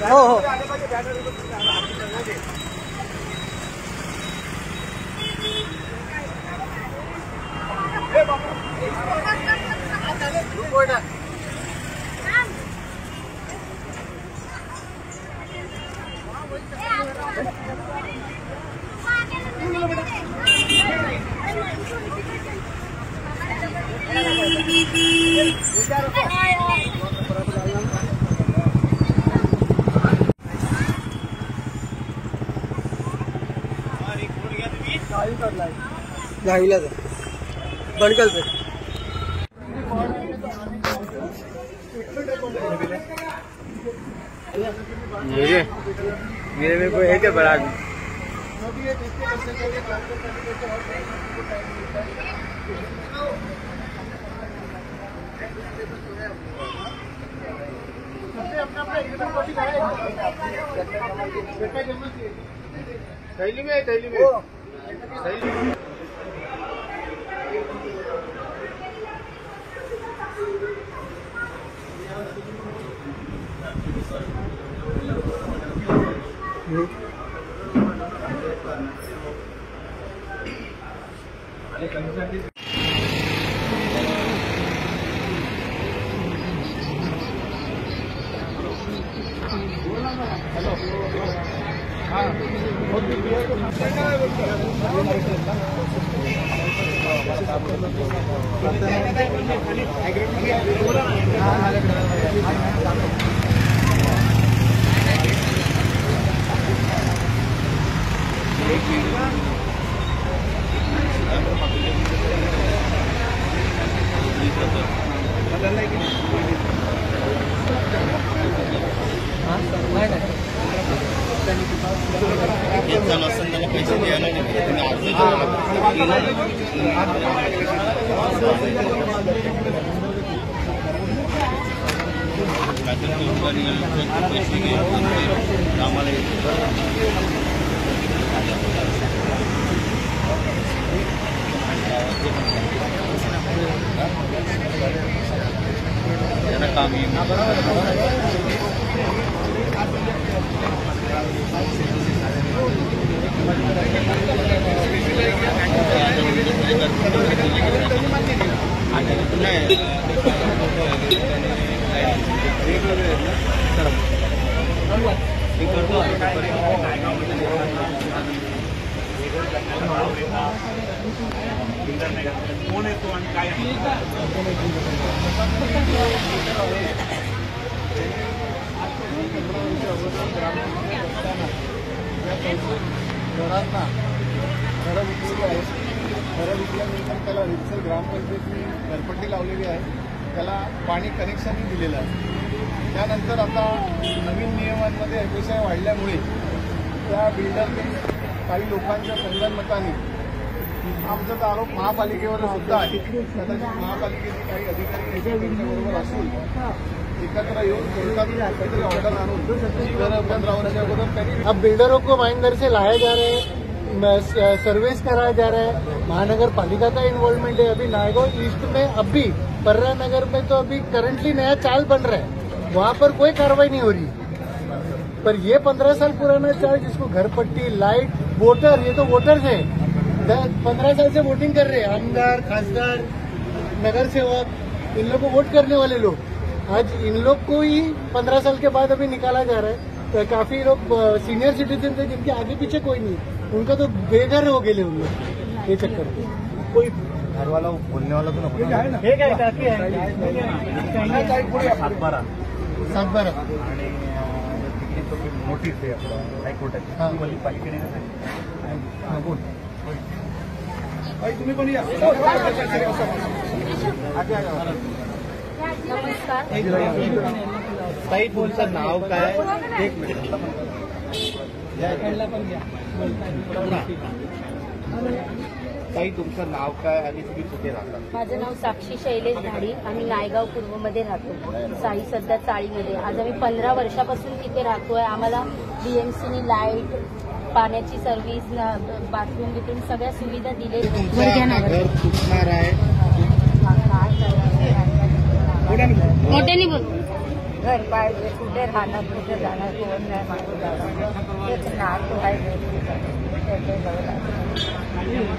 हो हो गावीला बंडकल पे मेरे को है क्या बड़ा थैली में थैली में पैसे द्यायला काम कोण येतो आणि काय घरांना घरं विकलेली आहेत. घरं विकल्यानंतर त्याला रितसर ग्रामपंचायतनी घरपट्टी लावलेली आहे. त्याला पाणी कनेक्शनही दिलेलं आहे. त्यानंतर आता नवीन नियमांमध्ये अतिशय वाढल्यामुळे त्या बिल्डरने काही लोकांच्या संगनमताने आमचा आरोप महापालिकेवर सुद्धा आहे. कदाचित महापालिकेचे काही अधिकारी त्यांच्याबरोबर असून एकत्र येऊन कोर्टातून ऑर्डर आणून 15 वर्षाच्या अगोदर त्यांनी अब बिल्डरों को माइंडर से लाया जा रहा है, सर्वेस कराया जा रहा है. महानगर पालिका का इन्वॉल्वमेंट है. अभी नायगांव ईस्ट में अभी पर्रा नगर में तो अभी करंटली नया चाल बन रहा है, वहां पर कोई कार्रवाई नहीं हो रही. पर ये 15 साल पुराना चाल जिसको घरपट्टी, लाइट, वोटर, ये तो वोटर्स है 15 साल से वोटिंग कर रहे हैं. आमदार, खासदार, नगर सेवक, इन लोग को वोट करने वाले लोग, आज इन लोग को ही 15 साल के बाद अभी निकाला जा रहा है. तो काफी लोग सीनियर सिटीजन थे जिनके आगे पीछे कोई नहीं, उनका तो बेघर हो गए उन लोग ये चक्कर. कोई घर वाला बोलने वाला तो ना हे काय टाकी आहे 7-12 मोठी आहे आपलं हायकोर्टाची पालिकेने बोल तुम्ही पण या. नमस्कार ताई, तुमचं नाव काय? एक मिनिट. ताई, तुमचं नाव काय आणि तुम्ही कुठे राहता? माझं नाव साक्षी शैलेश धाडी. आम्ही नायगाव पूर्वमध्ये राहतो, साई सध्या चाळीमध्ये. आज आम्ही 15 वर्षापासून तिथे राहतोय. आम्हाला बीएमसीने लाईट, पाण्याची सर्व्हिस, बाथरूम बिथरूम सगळ्या सुविधा दिलेल्या. घर फुटणार आहे. मोठ्याने बोल. घर पाहिजे, कुठे राहणार, कुठे जाणार, कोण नाही मागे जाणार. तेच नातू आहे, त्याचे घर येऊन